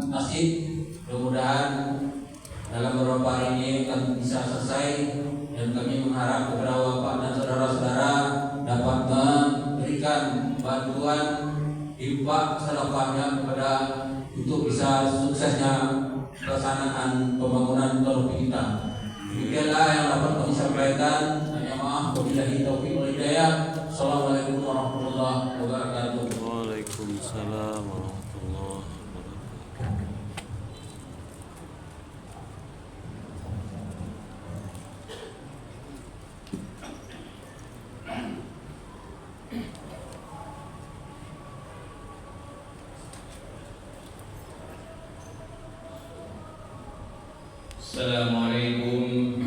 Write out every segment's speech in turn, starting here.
Nasib, mudah-mudahan dalam beberapa hari ini akan bisa selesai, dan kami mengharap kepada Bapak dan saudara-saudara dapat memberikan bantuan infak sedekahnya kepada untuk bisa suksesnya pelaksanaan pembangunan tol kita. Demikianlah yang dapat kami sampaikan. Hanya maaf, wabillahi taufiq wal hidayah. Assalamualaikum warahmatullahi wabarakatuh. Waalaikumsalam warahmatullahi wabarakatuh. Assalamualaikum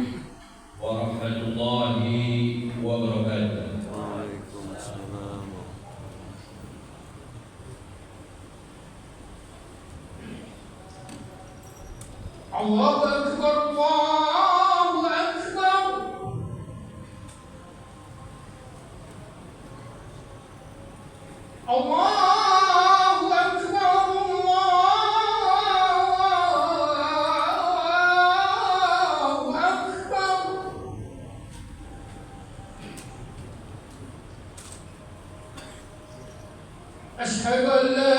warahmatullahi wabarakatuh. Waalaikumsalam. Allahu Akbar, Allahu Akbar. Allahu Akbar, Allahu Akbar. Asyhadu an la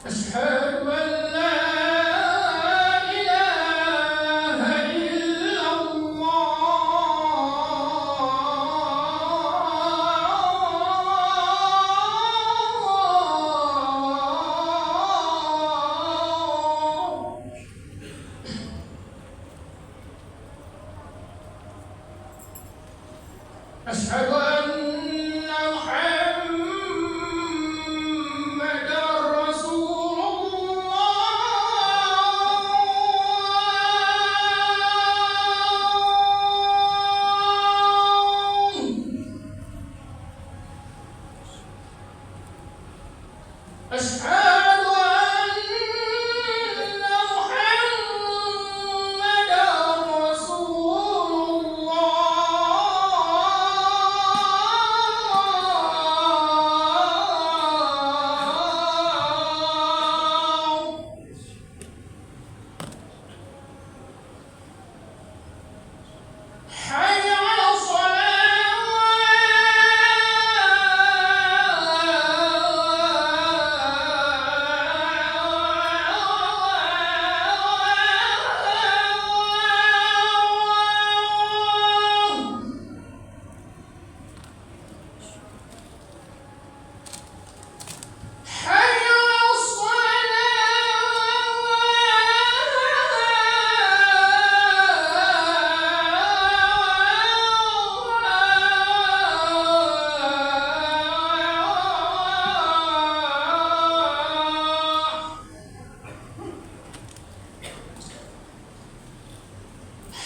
أشهد أن لا إله إلا الله. أشهد أن محمدا رسول الله. أشهد أن محمدا رسول الله. حي على الصلاة. حي على الصلاة.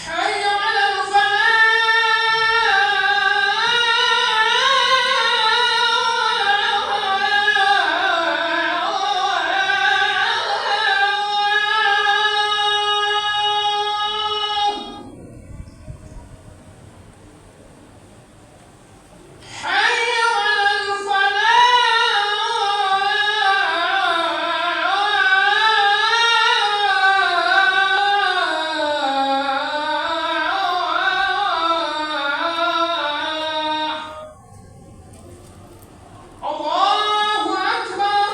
حي على الفلاح. حي على الفلاح. الله أكبر،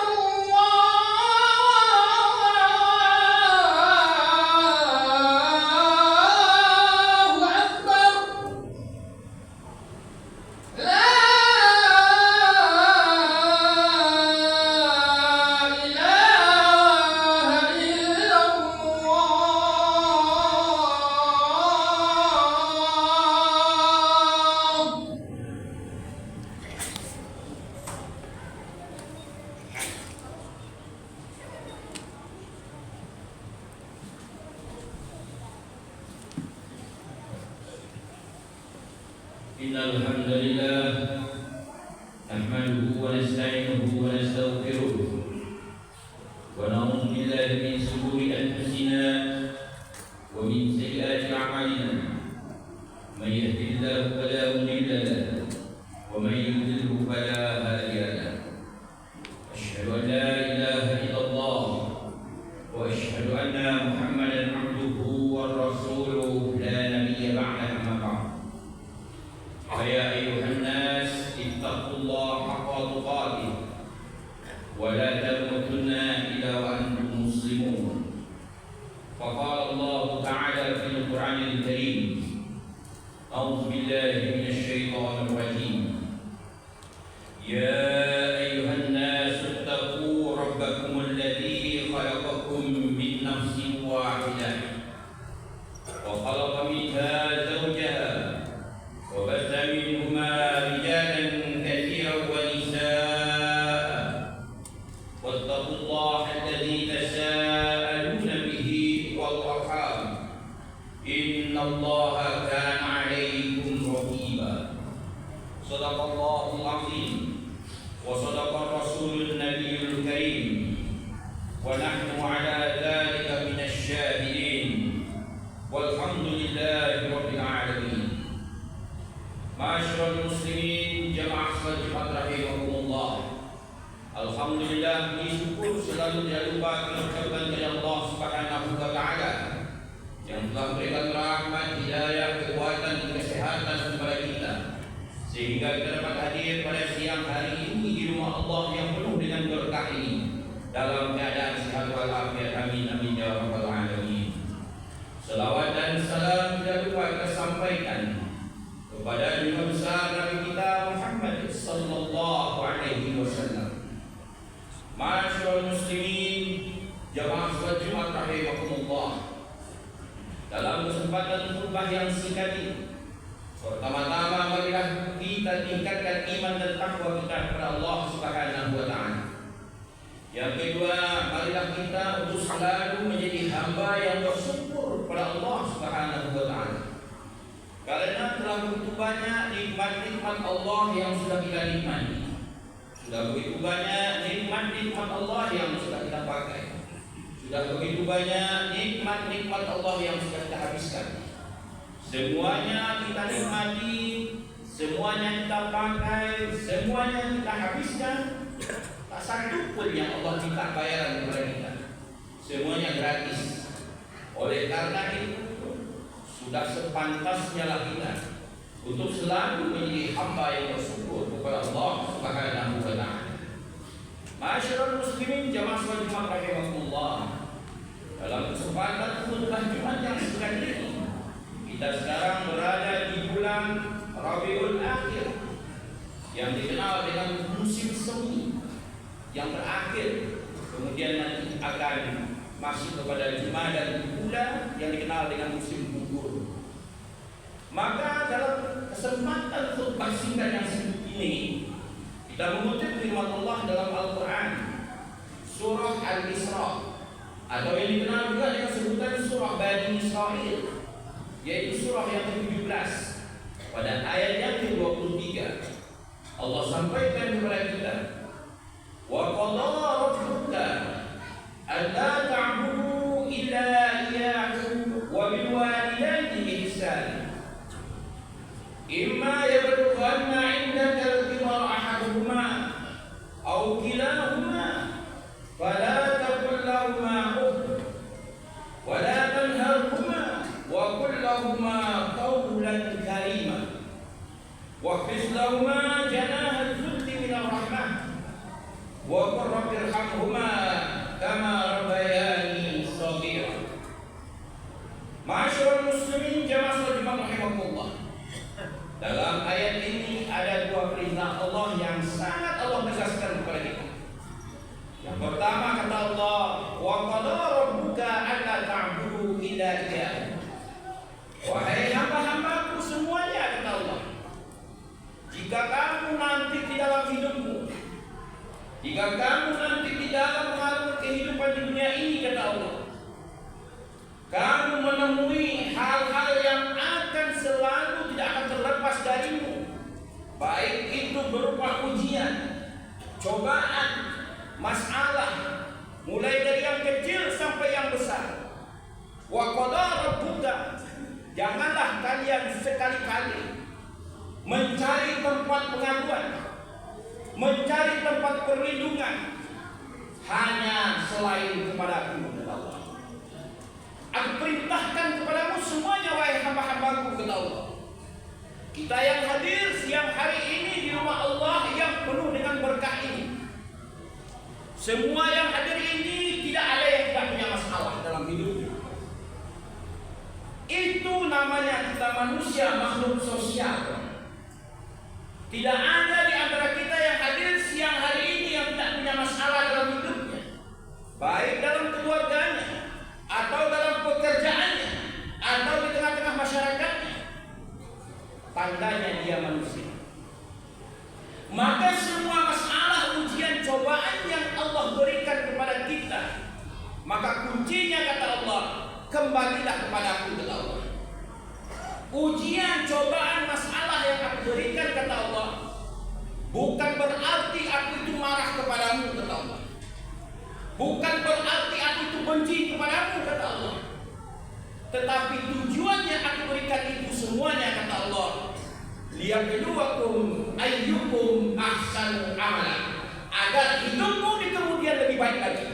الله أكبر. لا إله إلا الله. إن الحمد لله نحمده نحمده ونستعينه ونستغفره ونعوذ بالله من شرور أنفسنا ومن سيئات أعمالنا من يهده الله فلا مضل له ومن يضلل فلا هادي له أشهد أن لا إله إلا الله وأشهد أن محمدا عبده ورسوله لا نبي بعده أما بعد فيا أيها الناس اتقوا الله حق تقاته ولا تموتن إلا وأنتم مسلمون فقال الله تعالى في القرآن الكريم أعوذ بالله من الشيطان الرجيم يا أيها الناس اتقوا ربكم الذي خلقكم من نفس واحدة وخلق منها زوجها وبث منهما رجالا كثيرا ونساء واتقوا الله الذي تساءلون به والأرحام إن الله كان عليكم رقيبا صدق الله العظيم وصدق الرسول النبي الكريم ونحن على ذلك من الشاهدين والحمد لله رب العالمين. Ma'asyiral muslimin jamaah salat Jumat rahimakumullah. Alhamdulillah, syukur selalu tidak lupa kita ucapkan kepada Allah Subhanahu wa taala yang telah memberikan rahmat, hidayah, kekuatan dan kesehatan kepada kita sehingga kita dapat hadir pada siang hari ini di rumah Allah yang penuh dengan berkah ini dalam keadaan sehat walafiat. Amin amin ya rabbal alamin. Selawat dan salam tidak lupa kita sampaikan kepada Nabi besar Nabi kita Muhammad sallallahu alaihi wasallam. Ma'asyiral muslimin jamaah salat Jumat rahimakumullah. Dalam kesempatan khutbah yang singkat ini, pertama-tama marilah kita tingkatkan iman dan takwa kita kepada Allah Subhanahu wa taala. Yang kedua, marilah kita untuk selalu menjadi hamba yang bersyukur kepada Allah Subhanahu wa taala. Karena telah begitu banyak nikmat-nikmat Allah yang sudah kita nikmati. Sudah begitu banyak nikmat-nikmat Allah yang sudah kita pakai. Sudah begitu banyak nikmat-nikmat Allah yang sudah kita habiskan. Semuanya kita nikmati, semuanya kita pakai, semuanya kita habiskan. Tak satu pun yang Allah minta bayaran kepada kita. Semuanya gratis. Oleh karena itu sudah sepantasnya lah kita untuk selalu menjadi hamba yang bersyukur kepada Allah Subhanahu wa taala. Ma'asyiral muslimin jamaah salat Jumat rahimakumullah. Dalam kesempatan khutbah Jumat yang singkat ini, kita sekarang berada di bulan Rabiul Akhir yang dikenal dengan musim semi yang berakhir, kemudian nanti akan masuk kepada Jumadan Ula yang dikenal dengan musim gugur. Maka dalam kesempatan khutbah singkat yang ini, kita mengutip firman Allah dalam Al-Quran surah Al-Isra atau yang dikenal juga dengan sebutan surah Bani Israel, yaitu surah yang ke-17 pada ayat yang ke-23. Allah sampaikan kepada kita, wa qadara rabbuka alla ta'budu illa iyyahu wa bil walidayni ihsana imma yablughanna 'indaka al-kibara ahaduhuma aw kilahuma fala taqul lahumā uff wa la tanharhumā wa qul lahumā qawlan karīmā waqfid lahumā janāha adh-dhulli min ar-rahmah wa qur rabbi irhamhumā kamā rabbayānī shaghīran. Ma'asyiral muslimin jamaah salat Jumat rahimakumullah. Dalam ayat ini ada dua perintah Allah yang sangat Allah tegaskan kepada kita. Yang pertama kata Allah, wa qadara rabbuka alla ta'budu illa iyyahu. Wahai hamba-hambaku semuanya, kata Allah, jika kamu nanti di dalam hidupmu, jika kamu nanti di dalam mengalami kehidupan di dunia ini, kata Allah, kamu menemui hal-hal yang akan selalu tidak akan terlepas darimu, baik itu berupa ujian, cobaan, masalah, mulai dari yang kecil sampai yang besar. Wa qadara rabbuka, janganlah kalian sekali-kali mencari tempat pengaduan, mencari tempat perlindungan hanya selain kepada Aku, kata Allah. Aku perintahkan kepadamu semuanya, wahai hamba-hambaku, kata Allah. Kita yang hadir siang hari ini di rumah Allah yang penuh dengan berkah ini, semua yang hadir ini tidak ada yang tidak punya masalah dalam hidupnya. Itu namanya kita manusia, makhluk sosial. Tidak ada di antara kita yang hadir siang hari ini yang tidak punya masalah dalam hidupnya, baik dalam keluarganya, atau dalam pekerjaannya, atau di tengah-tengah masyarakatnya. Tandanya dia manusia. Maka semua masalah, ujian, cobaan yang Allah berikan kepada kita, maka kuncinya, kata Allah, kembalilah kepada Aku, kata Allah. Ujian, cobaan, masalah yang Aku berikan, kata Allah, bukan berarti Aku itu marah kepadamu, kata Allah. Bukan berarti Aku itu benci kepadamu, kata Allah. Tetapi tujuannya Aku berikan itu semuanya, kata Allah, liyabluwakum ayyukum ahsanu amala, agar hidupmu di kemudian lebih baik lagi,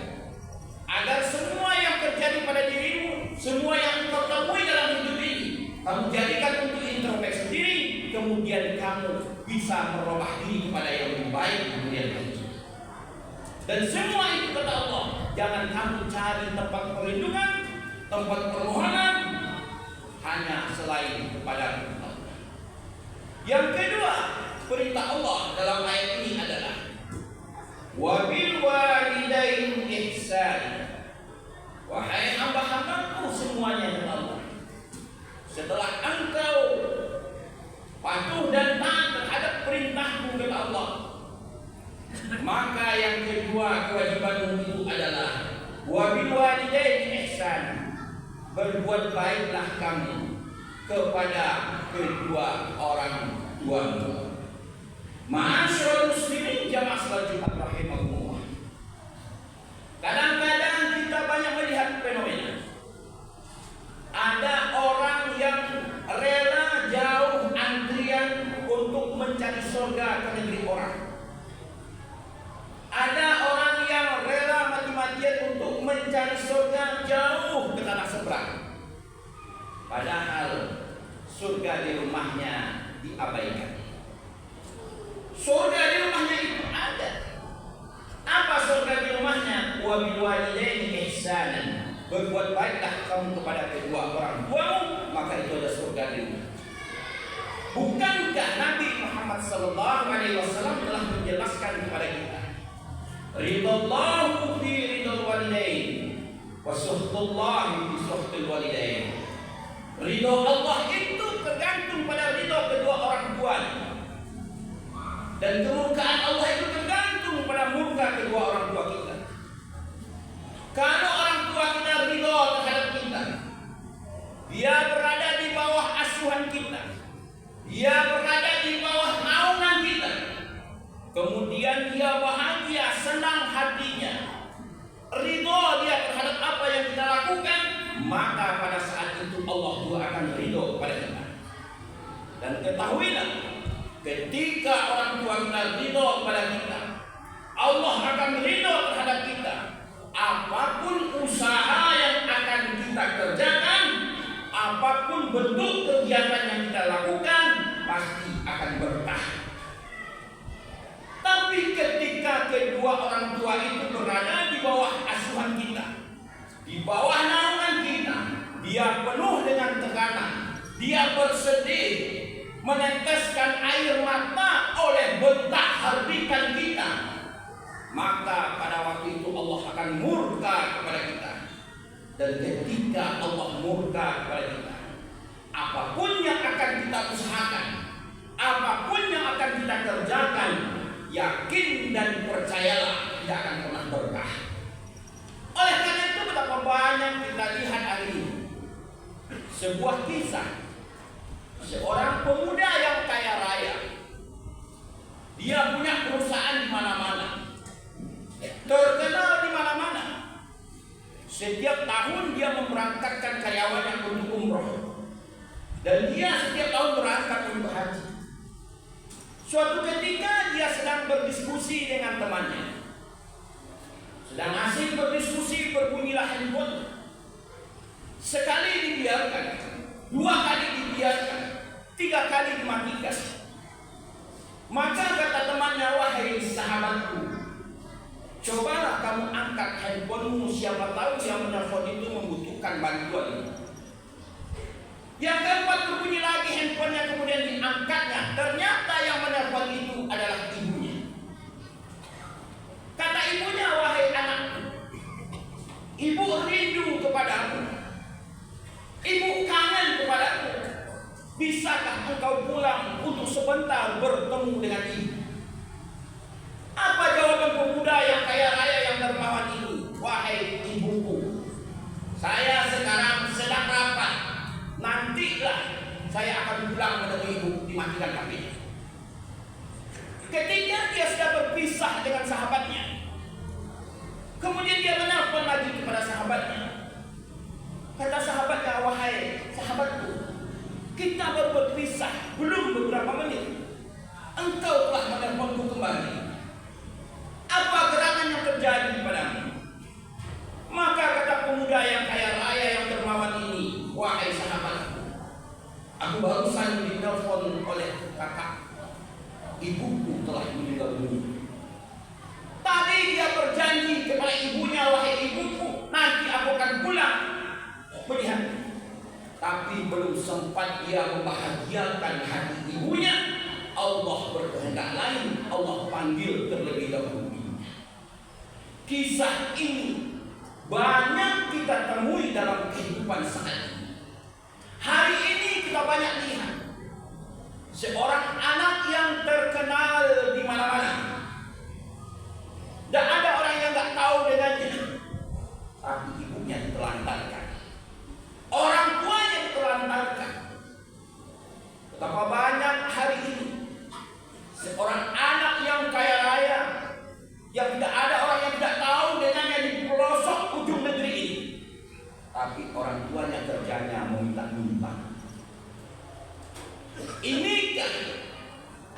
agar semua yang terjadi pada dirimu, semua yang engkau temui dalam hidup ini, kamu jadikan untuk introspeksi diri, kemudian kamu bisa merubah diri kepada yang lebih baik kemudian hari. Dan semua itu, kata Allah, jangan kamu cari tempat perlindungan, tempat permohonan hanya selain kepada Allah. Yang kedua, perintah Allah dalam ayat ini adalah wa bil walidain ihsan. Wahai hamba-hambaku semuanya, kata Allah, setelah engkau patuh dan taat terhadap perintahku, kata Allah, maka yang kedua kewajibanmu itu adalah wa bil walidain ihsan, berbuat baiklah kamu kepada kedua orang tuamu. Ma'asyiral muslimin jamaah salat Jumat rahimakumullah. Kadang-kadang kita banyak melihat fenomena. Ada orang yang rela jauh antrian untuk mencari surga ke negeri orang. Ada orang yang rela mati-matian untuk mencari surga jauh ke tanah seberang. Padahal surga di rumahnya diabaikan. Surga di rumahnya itu ada. Apa surga di rumahnya? Wa bil walidaini ihsanan. Berbuat baiklah kamu kepada kedua orang tuamu, maka itu ada surga di rumah. Bukankah Nabi Muhammad SAW telah menjelaskan kepada kita, ridallahu fi ridal walidain wa suhtullahi fi suhtul walidain. Ridho Allah itu tergantung pada ridho kedua orang tua, dan kemurkaan Allah itu tergantung pada murka kedua orang tua kita. Kalau orang tua kita ridho terhadap kita, dia berada di bawah asuhan kita, dia berada di bawah naungan kita, kemudian dia bahagia, senang hatinya, ridho dia terhadap apa yang kita lakukan, maka pada saat itu Allah juga akan ridho kepada kita. Dan ketahuilah, ketika orang tua kita ridho kepada kita, Allah akan ridho terhadap kita. Apapun usaha yang akan kita kerjakan, apapun bentuk kegiatan yang kita lakukan, pasti akan berkah. Tapi ketika kedua orang tua itu berada di bawah asuhan kita, di bawah naungan kita, dia penuh dengan tekanan, dia bersedih, meneteskan air mata oleh betah hardikan kita, maka pada waktu itu Allah akan murka kepada kita. Dan ketika Allah murka kepada kita, apapun yang akan kita usahakan, apapun yang akan kita kerjakan, yakin dan percayalah tidak akan pernah berkah. Oleh karena itu, betapa banyak kita lihat hari ini sebuah kisah seorang pemuda yang kaya raya, Dia punya perusahaan di mana-mana, terkenal di mana-mana. Setiap tahun dia memberangkatkan karyawannya untuk umroh, dan dia setiap tahun berangkat untuk haji. Suatu ketika dia sedang berdiskusi dengan temannya, sedang asik berdiskusi, berbunyilah handphone. Sekali dibiarkan, 2 kali dibiarkan, 3 kali dimatikan. Maka kata temannya, wahai sahabatku, cobalah kamu angkat handphonemu, siapa tahu yang menelpon itu membutuhkan bantuan. Yang keempat berbunyi lagi handphonenya, kemudian diangkatnya. Ternyata yang menelpon itu adalah ibunya. Kata ibunya, wahai anakku, ibu rindu kepadamu, ibu kangen kepadamu. Bisakah engkau pulang untuk sebentar bertemu dengan ibu? Apa jawaban pemuda yang kaya raya yang dermawan ini? Wahai ibuku, saya sekarang sedang rapat, nantilah saya akan pulang menemui ibu. Dimatikan HP-nya. Ketika dia sudah berpisah dengan sahabatnya, kemudian dia menelpon lagi kepada sahabatnya. Kata sahabatnya, wahai sahabatku, kita baru berpisah belum beberapa menit, engkau telah menelponku kembali. Apa gerangan yang terjadi padamu? Maka kata pemuda yang kaya raya yang dermawan ini, wahai sahabatku, aku barusan ditelepon oleh kakak, ibuku telah meninggal dunia. Tadi dia berjanji kepada ibunya, wahai ibuku, nanti aku akan pulang melihat. Tapi belum sempat dia membahagiakan hati ibunya, Allah berkehendak lain, Allah panggil terlebih dahulu. Kisah ini banyak kita temui dalam kehidupan saat ini. Hari ini kita banyak lihat seorang anak yang terkenal di mana-mana, dan ada orang yang nggak tahu dengannya, tapi ibunya ditelantarkan, orang tuanya ditelantarkan. Betapa banyak hari ini seorang anak yang kaya raya, yang tidak ada orang yang tidak tahu dengannya di pelosok ujung negeri ini, tapi orang tuanya kerjanya meminta-minta. Inikah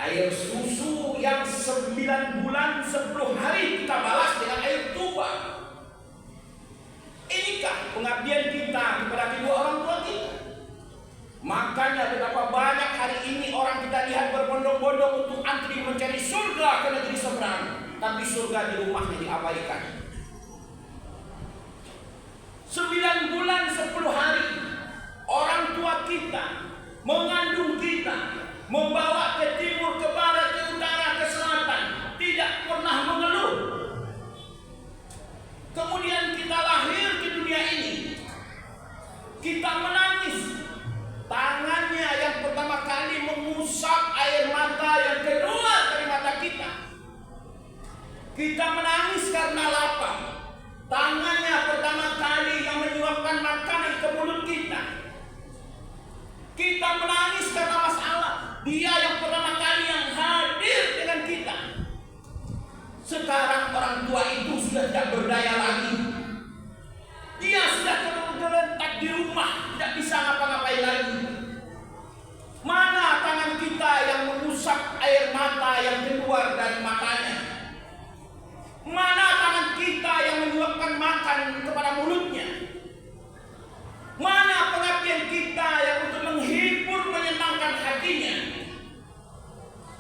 air susu yang 9 bulan 10 hari kita balas dengan air tuba? Inikah pengabdian kita kepada kedua orang tua kita? Makanya betapa banyak hari ini orang kita lihat berbondong-bondong untuk antri mencari surga ke negeri seberang, tapi surga di rumahnya diabaikan. 9 bulan 10 hari orang tua kita mengandung kita, membawa ke timur, ke barat, ke utara, ke selatan, tidak pernah mengeluh. Kemudian kita lahir di dunia ini, kita menangis. Tangannya yang pertama kali mengusap air mata yang keluar dari mata kita. Kita menangis karena lapar. Tangannya pertama kali yang menyuapkan makanan ke mulut kita. Kita menangis karena masalah. Dia yang pertama kali yang hadir dengan kita. Sekarang orang tua itu sudah tidak berdaya lagi. Dia sudah terlentak di rumah, tidak bisa ngapa-ngapain lagi. Mana tangan kita yang mengusap air mata yang keluar dari matanya? Mana tangan kita yang menyuapkan makan kepada mulutnya? Mana pengabdian kita yang untuk menghibur, menyenangkan hatinya?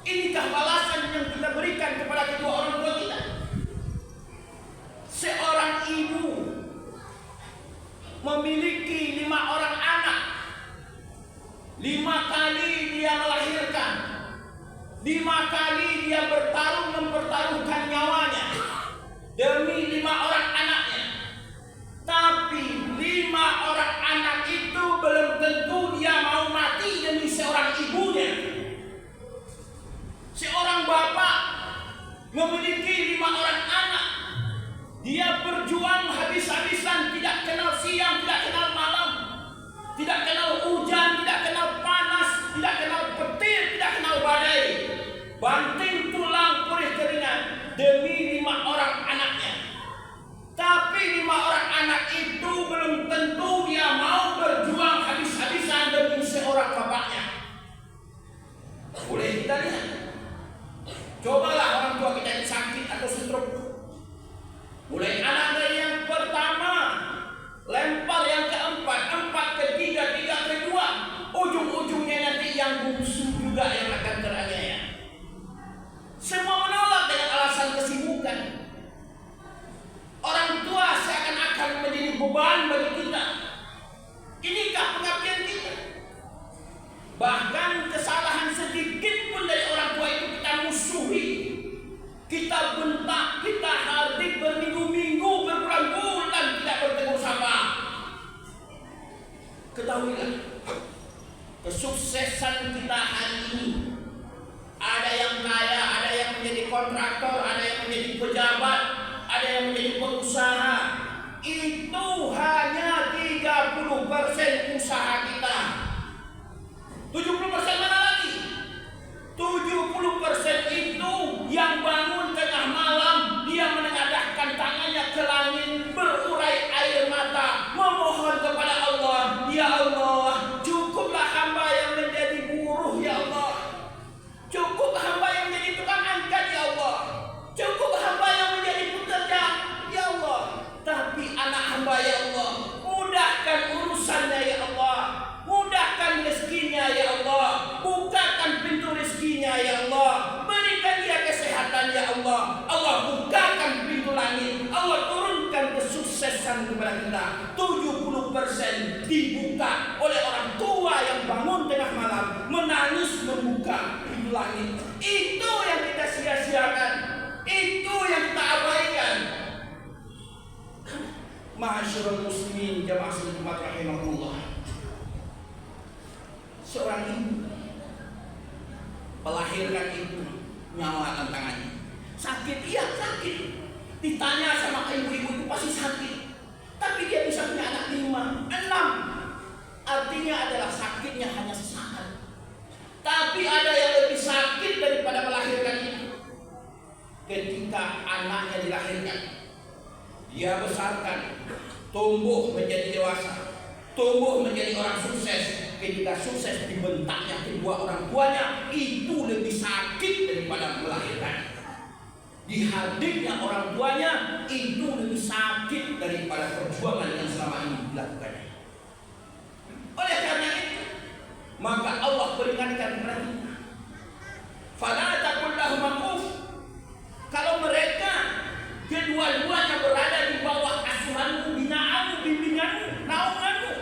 Inikah balasan yang kita berikan kepada kedua orang tua kita? Seorang ibu memiliki 5 orang anak, 5 kali dia melahirkan, 5 kali dia bertarung mempertaruhkan nyawanya demi 5 orang anaknya. Tapi 5 orang anak itu belum tentu dia mau mati demi seorang ibunya. Seorang bapak memiliki 5 orang anak, dia berjuang habis-habisan, tidak kenal siang, tidak kenal malam, tidak kenal hujan, tidak kenal panas, tidak kenal petir, tidak kenal badai. Banting tulang keringat demi 5 orang anaknya. Tapi 5 orang anak itu belum tentu dia mau berjuang habis-habisan demi seorang bapaknya. Boleh kita lihat. Cobalah orang tua kita yang sakit atau stroke. Mulai anak dari yang pertama, lempar yang keempat, 4 ketiga, 3 kedua, ujung-ujungnya nanti yang bungsu juga yang akan teraniaya. Semua menolak dengan alasan kesibukan. Orang tua seakan-akan menjadi beban bagi kita. Inikah pengabdian kita? Bahkan kesalahan sedikit pun dari orang tua itu kita musuhi, kita bentak, kita hardik berminggu-minggu, berbulan-bulan tidak bertegur sapa. Ketahuilah, kesuksesan kita hari ini, ada yang kaya, ada yang menjadi kontraktor, ada yang menjadi pejabat, ada yang menjadi pengusaha. Itu hanya 30% usaha kita. 70% mana lagi? 70% itu yang bangun tengah malam, dia menengadahkan tangannya ke langit, berurai air mata, memohon kepada Allah, ya Allah, cukuplah hamba yang menjadi buruh, ya Allah. Cukup hamba yang menjadi tukang angkat, ya Allah. Cukup hamba yang menjadi pekerja, ya Allah. Tapi anak hamba, ya Allah, mudahkan urusannya, ya Allah. Mudahkan rezekinya, ya Allah. Bukakan pintu rezekinya, ya Allah. Berikan dia kesehatan, ya Allah. Allah bukakan pintu langit. Allah turunkan kesuksesan kepada kita. 70% dibuka oleh orang tua yang bangun tengah malam, menangis membuka pintu langit. Itu yang kita sia-siakan. Itu yang kita abaikan. Ma'asyiral muslimin jamaah Jumat rahimahullah. Seorang ibu melahirkan itu nyawa tantangannya. Sakit, iya sakit. Ditanya sama ibu-ibu itu pasti sakit. Tapi dia bisa punya anak 5, 6. Artinya adalah sakitnya hanya sesaat. Tapi ada yang lebih sakit daripada melahirkan itu. Ketika anaknya dilahirkan, dia besarkan, tumbuh menjadi dewasa, tumbuh menjadi orang sukses. Ketika sukses dibentaknya kedua orang tuanya, itu lebih sakit daripada melahirkan. Dihardiknya orang tuanya, itu lebih sakit daripada perjuangan yang selama ini dilakukannya. Oleh karena itu, maka Allah peringatkan kepada kita, fala taqul lahum uf. Kalau mereka kedua-duanya berada di bawah asuhanmu, binaanmu, bimbinganmu, naunganmu,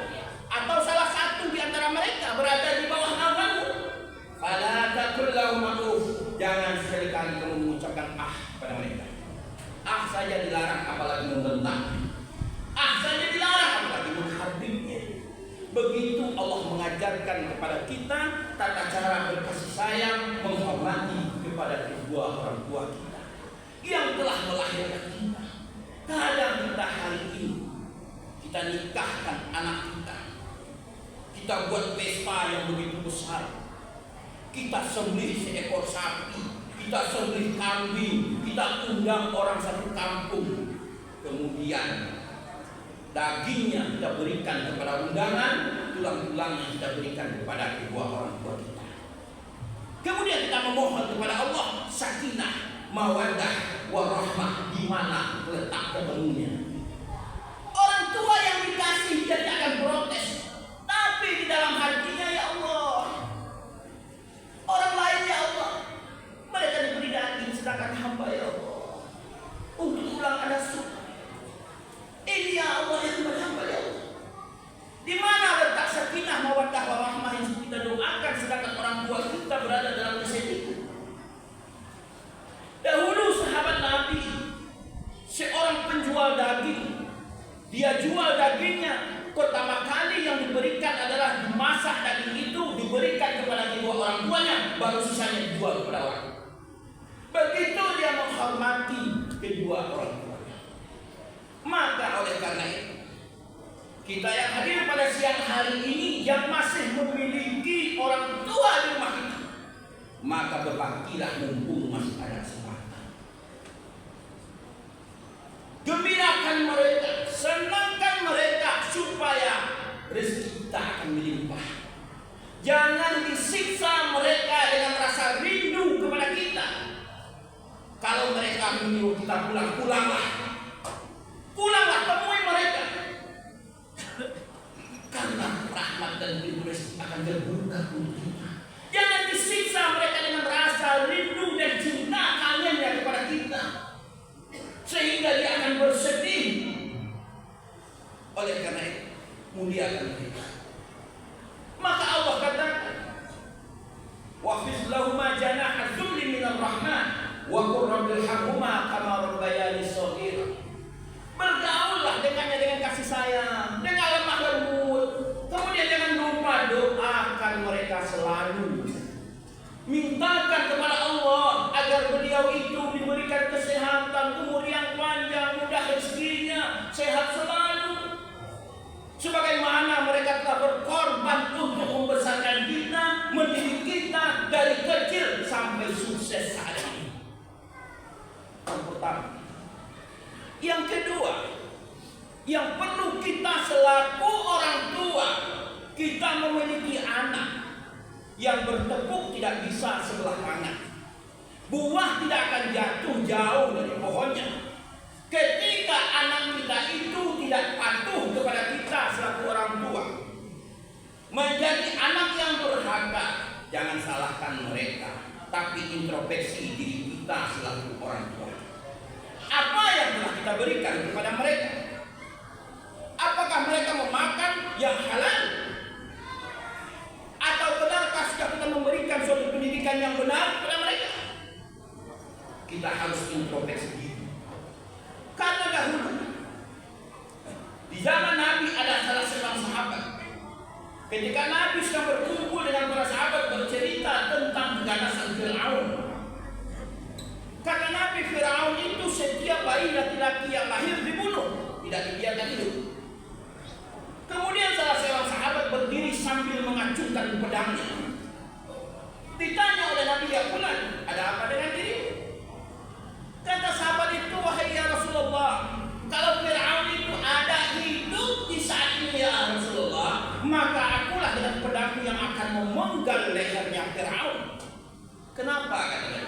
atau salah satu di antara mereka berada di bawah naunganmu, fala taqul lahum uf. Jangan sekali-kali kamu mengucapkan pada mereka. Saja dilarang, apalagi membentak. Saja dilarang, apalagi menghardiknya. Begitu Allah mengajarkan kepada kita tata cara berkasih sayang, menghormati kepada kedua orang tua kita yang telah melahirkan kita. Kadang kita hari ini kita nikahkan anak kita, kita buat pesta yang begitu besar, kita sembelih seekor sapi, kita sembelih kambing, kita undang orang satu kampung, kemudian dagingnya kita berikan kepada undangan, tulang-tulangnya kita berikan kepada kedua orang tua kita. Kemudian kita memohon kepada Allah sakinah, mawaddah, warahmah, di mana letak ketemunya. Orang tua yang dikasih dia tidak akan protes, tapi di dalam hatinya, ya Allah, orang lain, ya Allah, mereka diberi daging, sedangkan hamba, ya Allah, untuk tulang ada sup. Ini, ya Allah, yang diberi hamba, ya Allah. Di mana letak sakinah, mawaddah, warahmah yang kita doakan, sedangkan orang tua kita berada dalam kesedihan. Dahulu sahabat Nabi, seorang penjual daging, dia jual dagingnya, pertama kali yang diberikan adalah dimasak daging itu, diberikan kepada kedua orang tuanya, baru sisanya dijual kepada orang. Begitu dia menghormati kedua orang tuanya. Maka oleh karena itu, kita yang hadir pada siang hari ini yang masih memiliki orang tua di rumah kita, maka berbaktilah mumpung masih ada kesempatan. melimpah. Jangan disiksa mereka dengan rasa rindu kepada kita. Kalau mereka menyuruh kita pulang, pulanglah. Pulanglah, temui mereka. Karena rahmat dan pintu rezeki akan terbuka untuk kita. Jangan disiksa mereka dengan rasa rindu dan cinta kangennya kepada kita, sehingga dia akan bersedih. Oleh karena itu, muliakan mereka. Maka Allah katakan, wafis lahuma janaha dzulli minar rahman wa qur rabbirhamhuma kama rabbayani shaghira. Bergaullah dengannya dengan kasih sayang, dengan lemah lembut. Kemudian jangan lupa doakan mereka selalu. Mintakan kepada Allah agar beliau itu diberikan kesehatan, umur yang panjang, mudah rezekinya, sehat selalu. Sebagaimana mereka telah berkorban untuk membesarkan kita, mendidik kita dari kecil sampai sukses saat ini. Yang pertama. Yang kedua, yang perlu kita selaku orang tua, kita memiliki anak yang bertepuk tidak bisa sebelah tangan. Buah tidak akan jatuh jauh dari pohonnya. Ketika anak kita itu tidak patuh kepada kita selaku orang tua, menjadi anak yang durhaka, jangan salahkan mereka, tapi introspeksi diri kita selaku orang tua. Apa yang telah kita berikan kepada mereka? Apakah mereka memakan yang halal? Atau benarkah sudah kita memberikan suatu pendidikan yang benar kepada mereka? Kita harus introspeksi diri. Karena dahulu di zaman Nabi ada salah seorang sahabat. Ketika Nabi sedang berkumpul dengan para sahabat bercerita tentang keganasan Fir'aun. Karena Nabi Fir'aun itu setiap bayi laki-laki yang lahir dibunuh, tidak dibiarkan hidup. Kemudian salah seorang sahabat berdiri sambil mengacungkan pedangnya. Ditanya oleh Nabi, ya fulan, ada apa dengan dirimu? Kata sahabat itu, wahai ya Rasulullah, kalau Fir'aun itu ada hidup di saat ini ya Rasulullah, maka akulah dengan pedangku yang akan memenggal lehernya Fir'aun. Kenapa katanya?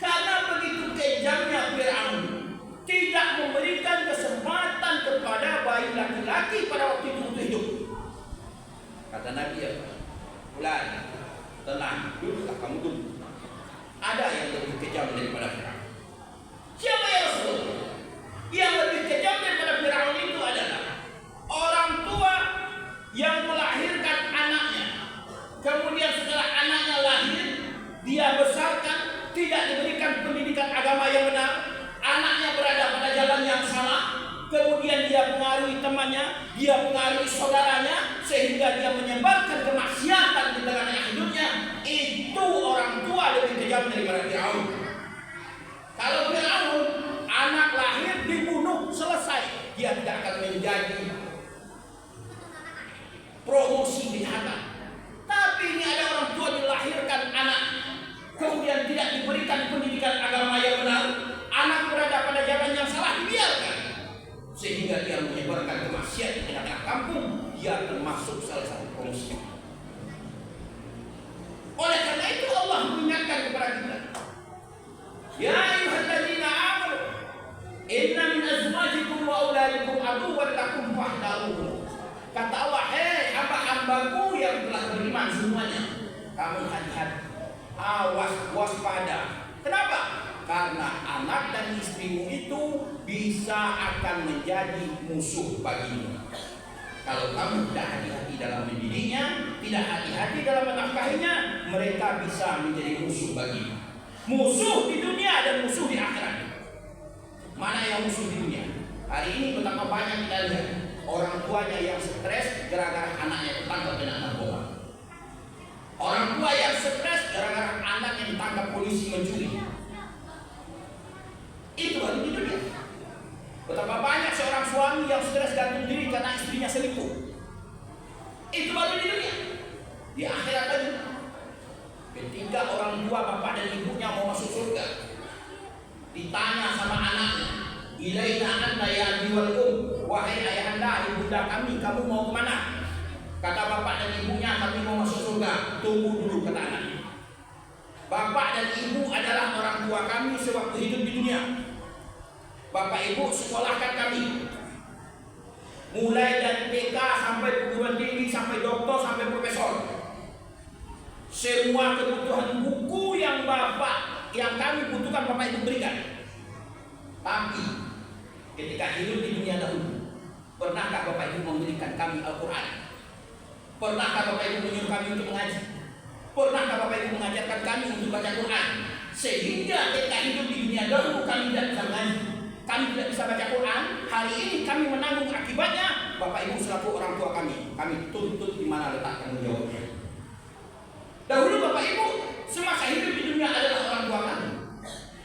Karena begitu kejamnya Fir'aun, tidak memberikan kesempatan kepada bayi laki-laki pada waktu itu untuk hidup. Kata Nabi, ya fulan, tenang, duduklah kamu dulu. Ada yang lebih kejam daripada Fir'aun. Siapa ya Rasulullah? Yang lebih kejam daripada Fir'aun itu adalah orang tua yang melahirkan anaknya. Kemudian setelah anaknya lahir, dia besarkan, tidak diberikan pendidikan agama yang benar. Anaknya berada pada jalan yang salah. Kemudian dia pengaruhi temannya, dia pengaruhi saudaranya, sehingga dia menyebarkan kemaksiatan di tengah-tengah hidupnya. Itu orang tua lebih kejam daripada Fir'aun. Kalau Fir'aun, anak lahir dibunuh, selesai. Dia tidak akan menjadi promosi di hati. Tapi ini ada orang tua dilahirkan anak, kemudian tidak diberikan pendidikan agama yang benar. Anak berada pada jalan yang salah, dibiarkan. Sehingga dia menyebarkan kemaksiatan di tengah-tengah kampung. Dia termasuk salah satu promosi. Oleh karena itu Allah mengingatkan kepada kita, ya ayyuhalladzina amanu inna min azwajikum wa auladikum aduwwan lakum fahdharuhum. Kata Allah, hei hamba-hambaku yang telah beriman semuanya, kamu hati-hati, awas, waspada. Kenapa? Karena anak dan istrimu itu bisa akan menjadi musuh bagimu. Kalau kamu tidak hati-hati dalam mendidiknya, tidak hati-hati dalam menafkahinya, mereka bisa menjadi musuh bagimu. Musuh di dunia dan musuh di akhirat. Mana yang musuh di dunia? Hari ini betapa banyak kita lihat orang tuanya yang stres gara-gara anaknya ditangkap dengan narkoba. Orang tua yang stres gara-gara anaknya ditangkap polisi mencuri. Itu baru di dunia. Betapa banyak seorang suami yang stres gantung diri karena istrinya selingkuh. Itu baru di dunia. Di akhirat lagi, ketika orang tua bapak dan ibunya mau masuk surga, ditanya sama anaknya, ilaina anta ya abiwal wahai ayahanda ibunda kami, kamu mau kemana? Kata bapak dan ibunya, kami mau masuk surga. Tunggu dulu, kata anaknya. Bapak dan ibu adalah orang tua kami sewaktu hidup di dunia. Bapak ibu sekolahkan kami, mulai dari TK sampai perguruan tinggi, sampai doktor, sampai profesor. Semua kebutuhan buku yang kami butuhkan bapak ibu berikan. Tapi ketika hidup di dunia dahulu, pernahkah bapak ibu memberikan kami Al-Quran? Pernahkah bapak ibu menyuruh kami untuk mengaji? Pernahkah bapak ibu mengajarkan kami untuk baca Quran? Sehingga ketika hidup di dunia dahulu kami tidak bisa mengaji, kami tidak bisa baca Quran. Hari ini kami menanggung akibatnya. Bapak ibu selaku orang tua kami tuntut di mana letak tanggung jawabnya. Dahulu bapak ibu semasa hidup di dunia adalah orang tua kami.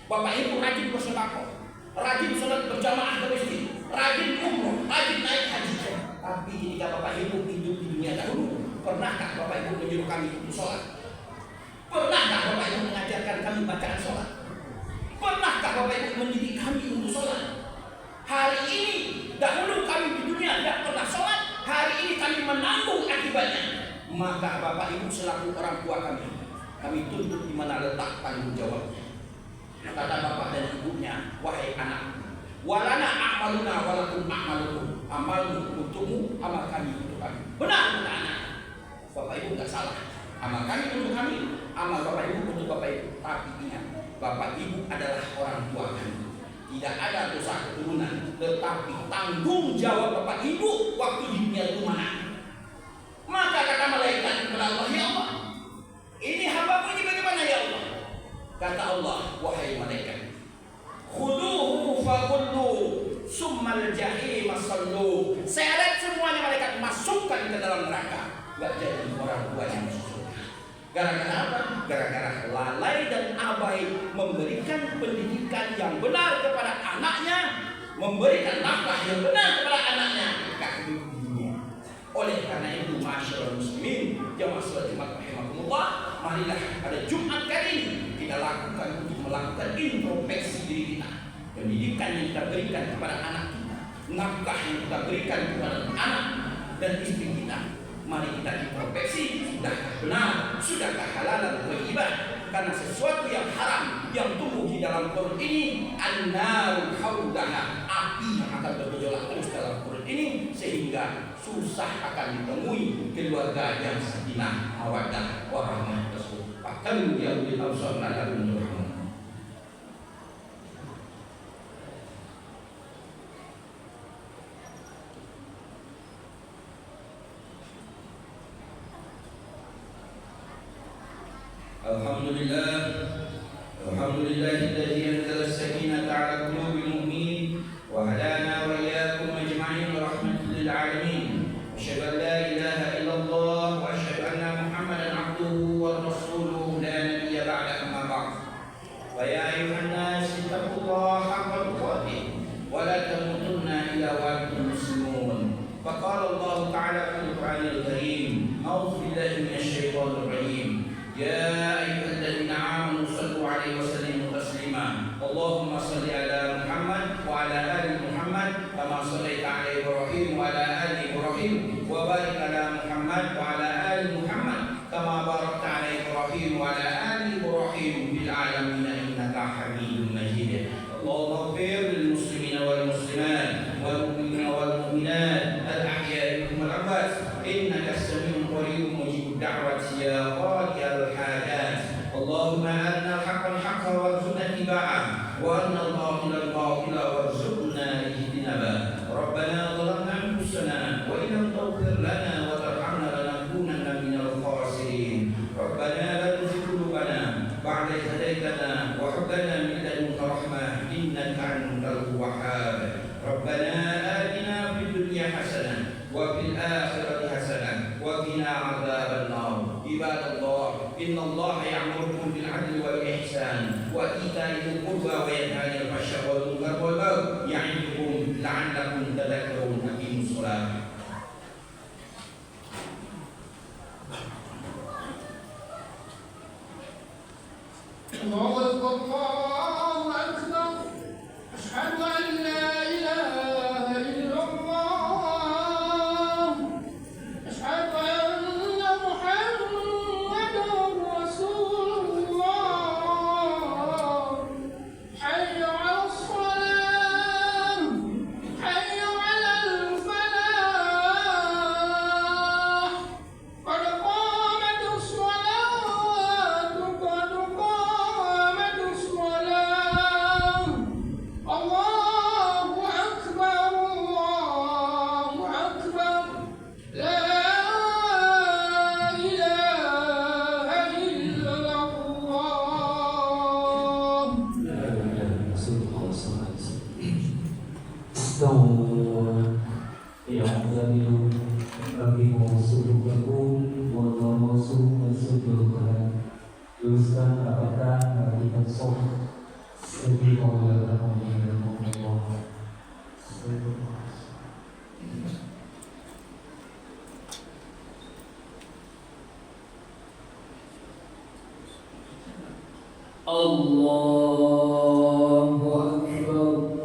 Bapak ibu rajin bersedekah, rajin sholat berjamaah ke masjid, rajin umroh, rajin naik haji. Tapi ketika bapak ibu hidup di dunia dahulu, pernahkah bapak ibu menyuruh kami untuk sholat? Pernahkah bapak ibu mengajarkan kami bacaan sholat? Pernahkah bapak ibu mendidik kami untuk sholat? Hari ini, dahulu kami di dunia tidak pernah sholat. Hari ini kami menanggung akibatnya. Maka bapak ibu selaku orang tua kami tuntut di mana letak tanggung jawabnya. Kata bapak dan ibunya, wahai anak, walana a'maluna walakum a'malukum. Amalmu untukmu, amal kami untuk kami. Benar, kata anak. Bapak ibu tidak salah. Amal kami untuk kami, amal bapak ibu untuk bapak ibu. Tapi ingat, bapak ibu adalah orang tua kami. Tidak ada dosa keturunan, tetapi tanggung jawab bapak ibu waktu di dunia itu mana? Maka kata malaikat kepada Allah, ya Allah, ini hambamu ini bagaimana ya Allah? Kata Allah, wahai malaikat, khuduhu faghullu summal jahim sallu. Seret semuanya malaikat, masukkan ke dalam neraka. Gak jadi orang tua yang masuk surga. Gara-gara apa? Gara-gara lalai dan abai memberikan pendidikan yang benar kepada anaknya, memberikan nafkah yang benar kepada anaknya ketika hidup di dunia. Oleh karena itu, masyaallah muslimin, jamaah salat Jumat rahimakumullah, marilah pada Jumat kali ini kita lakukan untuk melakukan introspeksi diri kita. Pendidikan yang kita berikan kepada anak kita, nafkah yang kita berikan kepada anak dan istri kita. Mari kita introspeksi, sudahkah benar, sudahkah halal dan thayyibah? Karena sesuatu yang haram yang tumbuh di dalam perut ini, an-narul hawdaha, api yang akan bergejolak terus dalam perut ini, sehingga susah akan ditemui keluarga yang sakinah, mawaddah, warahmah tersebut. Bahkan dia ulil absar la'allahum yarhamun. Alhamdulillahilladzi anzala as-sakinata 'ala qulubil mu'minin wa hadana wa iyyakum ajma'in rahmatan lil 'alamin. Asyhadu an la ilaha illallah wa asyhadu anna Muhammadan 'abduhu wa rasuluhu la nabiyya ba'da amma ba'd. Wa ya ayyuhan nas ittaqullaha haqqa tuqatih wa la tamutunna illa wa antum muslimun. Faqala Allah ta'ala fil Qur'anil Karim, a'udzu billahi minasy syaithanir rajim. يا أيها الذين آمنوا صلوا عليه وسلموا تسليما. اللهم صل على محمد وعلى آل محمد كما صليت على إبراهيم وعلى آل إبراهيم وبارك على محمد وعلى آل محمد كما باركت على إبراهيم وعلى آل إبراهيم في العالمين إنك حميد مجيد. اللهم اغفر للمسلمين والمسلمات والمؤمنين والمؤمنات الأحياء منهم والأموات إنك سميع قريب مجيب الدعوة يا قاضي الحاجات. اللهم أرنا الحق حقا وارزقنا اتباعه وأرنا الباطل باطلا وارزقنا اجتنابه. ربنا ظلمنا أنفسنا وإن لم تغفر لنا وترحمنا لنكونن من الخاسرين. ربنا لا تزغ قلوبنا بعد إذ هديتنا وهب لنا من لدنك رحمة إنك أنت الوهاب. ربنا آتنا في الدنيا حسنة وفي الآخرة حسنة وقنا عذاب النار. عباد الله إن الله يأمركم بالعدل والإحسان وإيتاء ذي القربى وينهى عن الفحشاء والمنكر والبغي يعظكم لعلكم تذكرون. أقيموا الصلاة. الله أكبر الله أكبر أشهد أن لا إله إلا الله أشهد أن استووا اعتدلوا أقيموا صدوركم وتواصوا بالصدق luruskan rapatkan merapikan soft lebih menggunakan Allah. Allahu Akbar.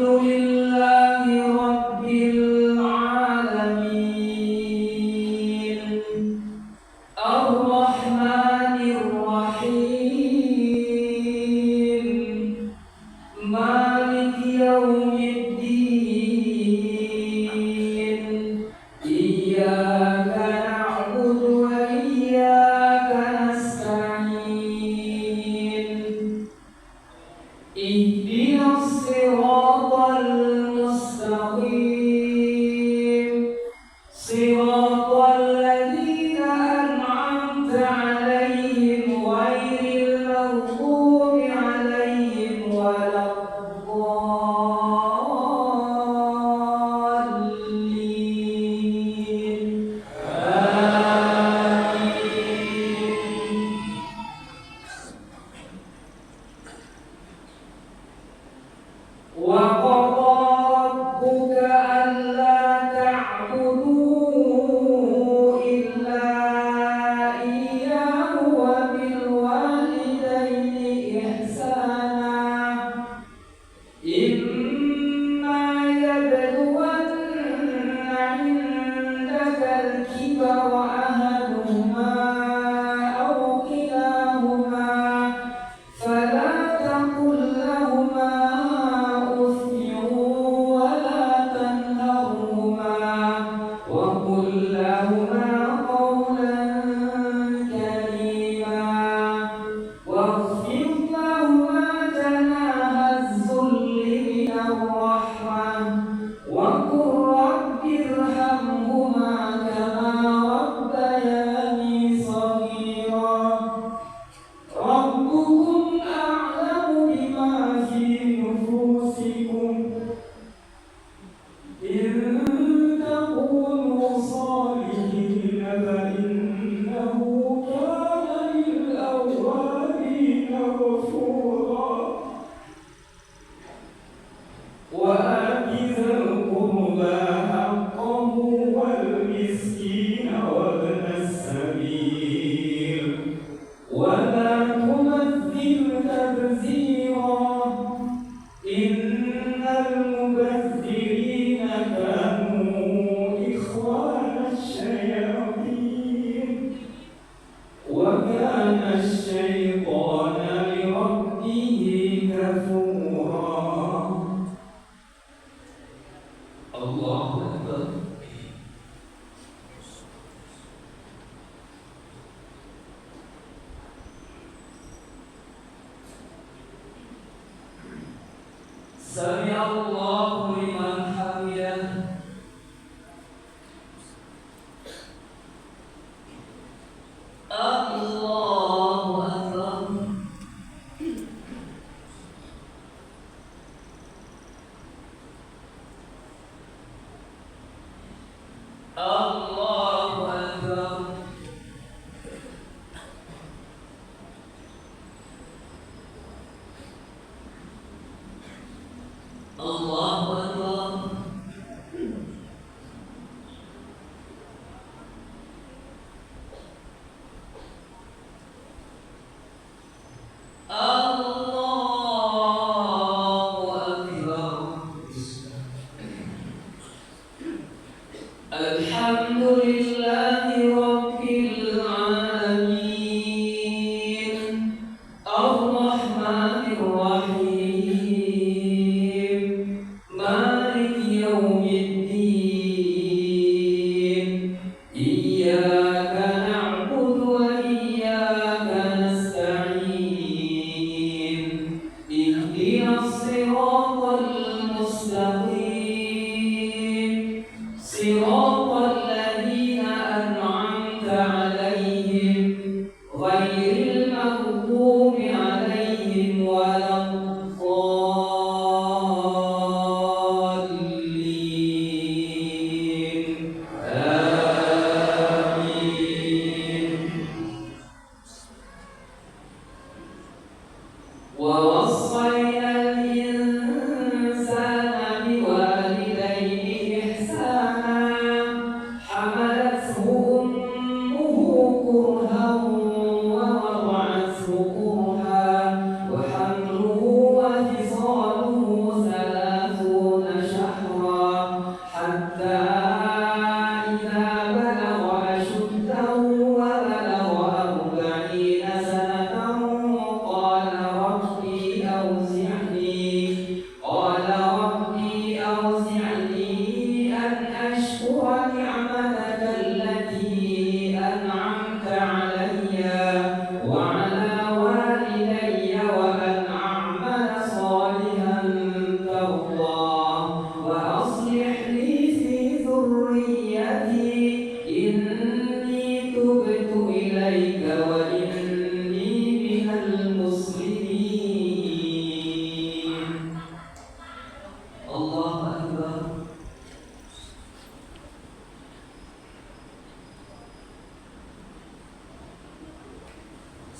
Alhamdulillahi Rabbil Alamin Ar-Rahmanir Rahim Maliki Yawmiddin Iyyaka na'budu wa iyyaka nasta'in اهدنا الصراط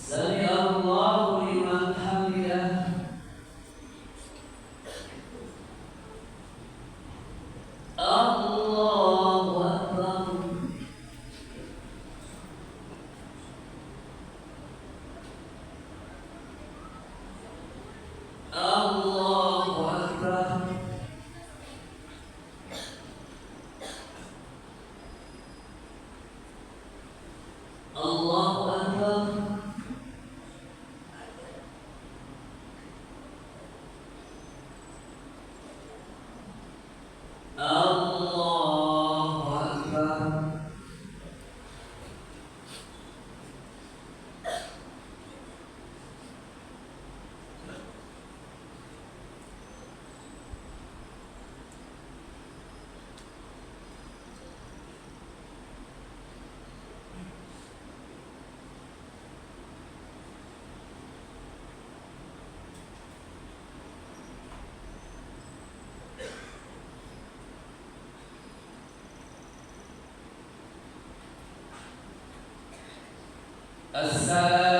سمع الله لمن حمده الله أكبر الله أكبر الله أكبر الله أكبر السلام